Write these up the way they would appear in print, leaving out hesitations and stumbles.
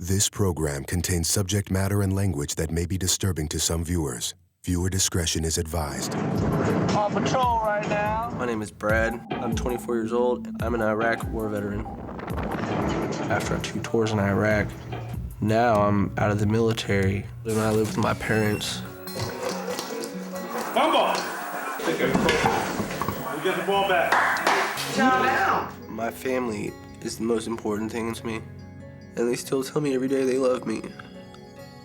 This program contains subject matter and language that may be disturbing to some viewers. Viewer discretion is advised. On patrol right now. My name is Brad. I'm 24 years old. I'm an Iraq war veteran. After 2 tours in Iraq, now I'm out of the military and I live with my parents. Fumble! We get the ball back. Time out. My family is the most important thing to me. And they still tell me every day they love me.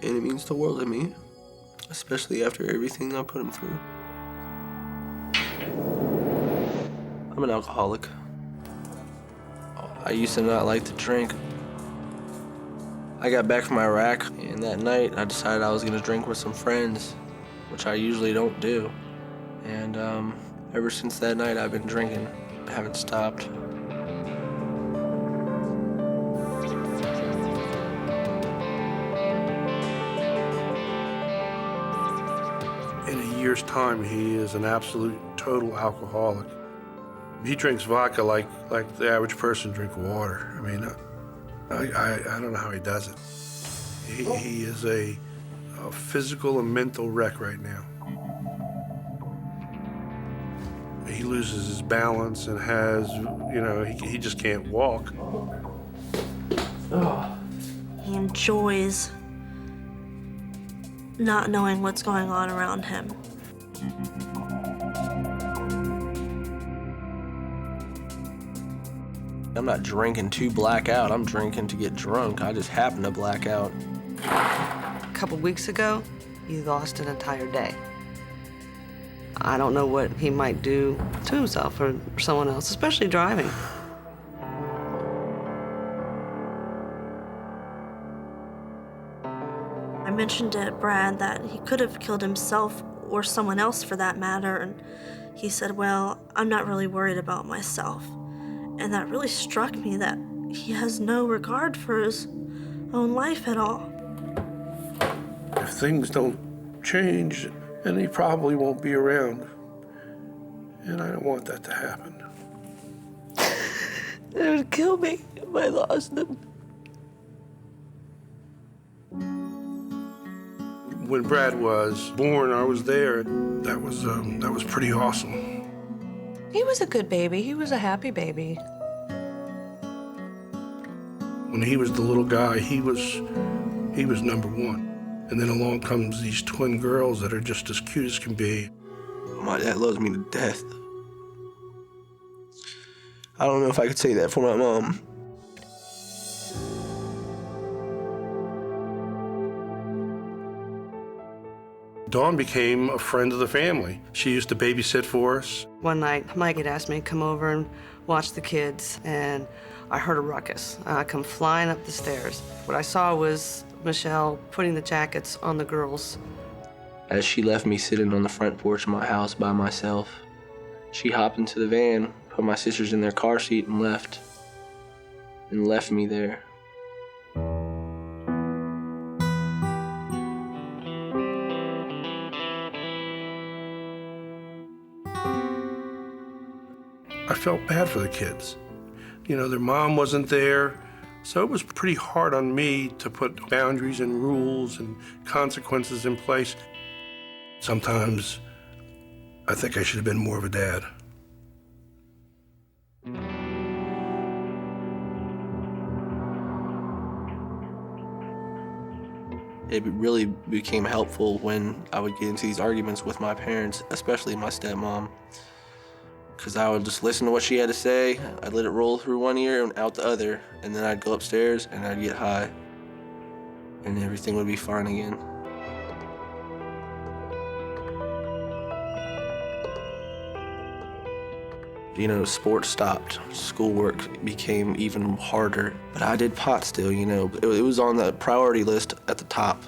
And it means the world to me, especially after everything I put them through. I'm an alcoholic. I used to not like to drink. I got back from Iraq, and that night I decided I was gonna drink with some friends, which I usually don't do. And ever since that night I've been drinking. I haven't stopped. In a year's time, he is an absolute total alcoholic. He drinks vodka like the average person drinks water. I mean, I don't know how he does it. He is a physical and mental wreck right now. He loses his balance and has, he just can't walk. He enjoys not knowing what's going on around him. I'm not drinking to black out. I'm drinking to get drunk. I just happen to black out. A couple weeks ago, he lost an entire day. I don't know what he might do to himself or someone else, especially driving. I mentioned to Brad that he could have killed himself or someone else for that matter, and he said, well, I'm not really worried about myself. And that really struck me that he has no regard for his own life at all. If things don't change, then he probably won't be around. And I don't want that to happen. It would kill me if I lost him. When Brad was born, I was there. That was pretty awesome. He was a good baby. He was a happy baby. When he was the little guy, he was number one. And then along comes these twin girls that are just as cute as can be. My dad loves me to death. I don't know if I could say that for my mom. Dawn became a friend of the family. She used to babysit for us. One night, Mike had asked me to come over and watch the kids, and I heard a ruckus. I come flying up the stairs. What I saw was Michelle putting the jackets on the girls. As she left me sitting on the front porch of my house by myself, she hopped into the van, put my sisters in their car seat, and left me there. I felt bad for the kids. Their mom wasn't there, so it was pretty hard on me to put boundaries and rules and consequences in place. Sometimes I think I should have been more of a dad. It really became helpful when I would get into these arguments with my parents, especially my stepmom. Because I would just listen to what she had to say, I'd let it roll through one ear and out the other, and then I'd go upstairs and I'd get high, and everything would be fine again. Sports stopped, schoolwork became even harder, but I did pot still, It was on the priority list at the top.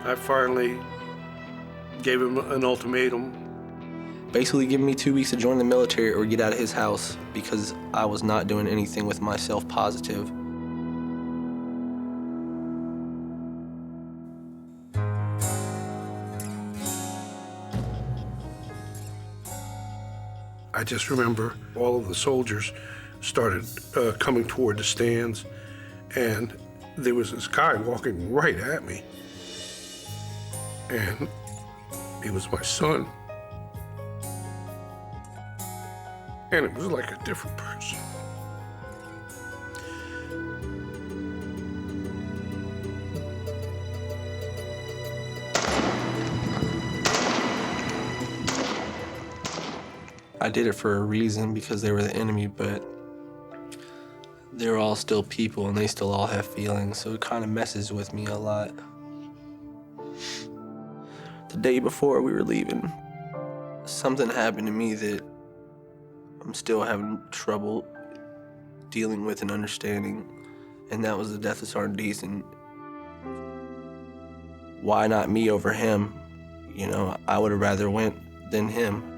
I finally gave him an ultimatum. Basically giving me 2 weeks to join the military or get out of his house because I was not doing anything with myself positive. I just remember all of the soldiers started coming toward the stands, and there was this guy walking right at me. And he was my son. And it was like a different person. I did it for a reason because they were the enemy, but they're all still people and they still all have feelings, so it kind of messes with me a lot. The day before we were leaving, something happened to me that I'm still having trouble dealing with and understanding, and that was the death of Sergeant Deason. Why not me over him? You know, I would have rather went than him.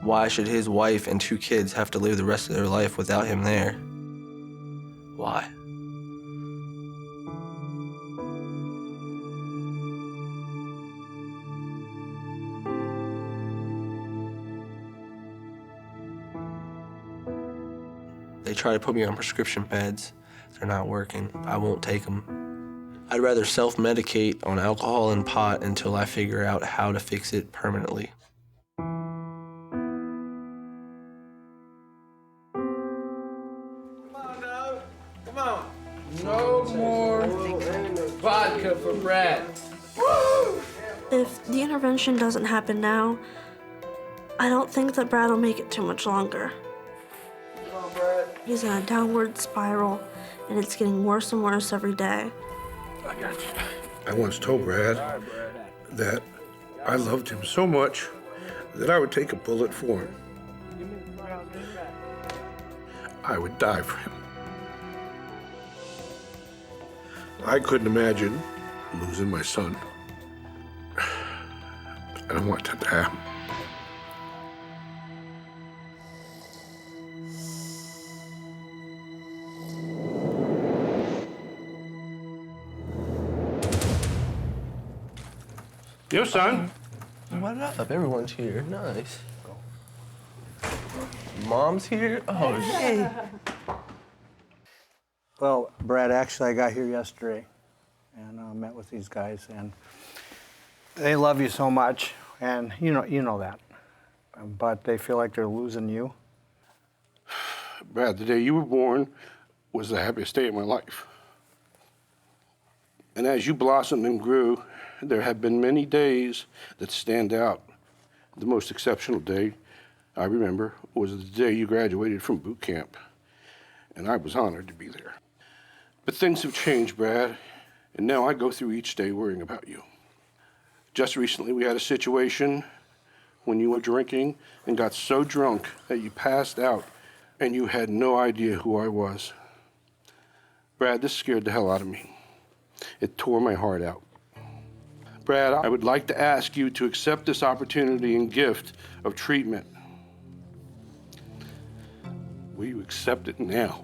Why should his wife and 2 kids have to live the rest of their life without him there? Why? They try to put me on prescription meds. They're not working. I won't take them. I'd rather self-medicate on alcohol and pot until I figure out how to fix it permanently. Come on. No more vodka for Brad. Woo! If the intervention doesn't happen now, I don't think that Brad will make it too much longer. Come on, Brad. He's in a downward spiral, and it's getting worse and worse every day. I got you. I once told Brad that I loved him so much that I would take a bullet for him. I would die for him. I couldn't imagine losing my son. I don't want that to happen. Yo, son. What up? Everyone's here. Nice. Mom's here? Oh, hey. Well, Brad, actually, I got here yesterday and met with these guys, and they love you so much, and you know that. But they feel like they're losing you. Brad, the day you were born was the happiest day of my life. And as you blossomed and grew, there have been many days that stand out. The most exceptional day I remember was the day you graduated from boot camp, and I was honored to be there. But things have changed, Brad, and now I go through each day worrying about you. Just recently, we had a situation when you were drinking and got so drunk that you passed out and you had no idea who I was. Brad, this scared the hell out of me. It tore my heart out. Brad, I would like to ask you to accept this opportunity and gift of treatment. Will you accept it now?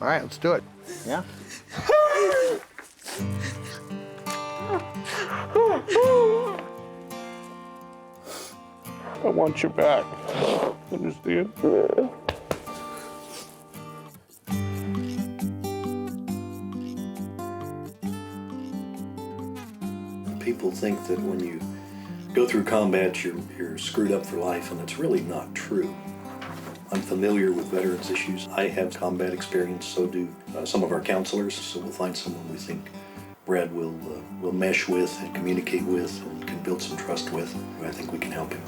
All right, let's do it. Yeah? I want you back. Understand? People think that when you go through combat, you're screwed up for life, and it's really not true. I'm familiar with veterans' issues. I have combat experience, so do some of our counselors, so we'll find someone we think Brad will mesh with and communicate with and can build some trust with. I think we can help him.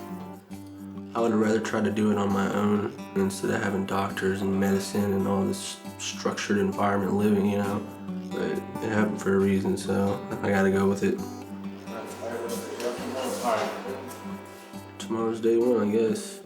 I would rather try to do it on my own instead of having doctors and medicine and all this structured environment living, you know. But it happened for a reason, so I gotta go with it. Tomorrow's day 1, I guess.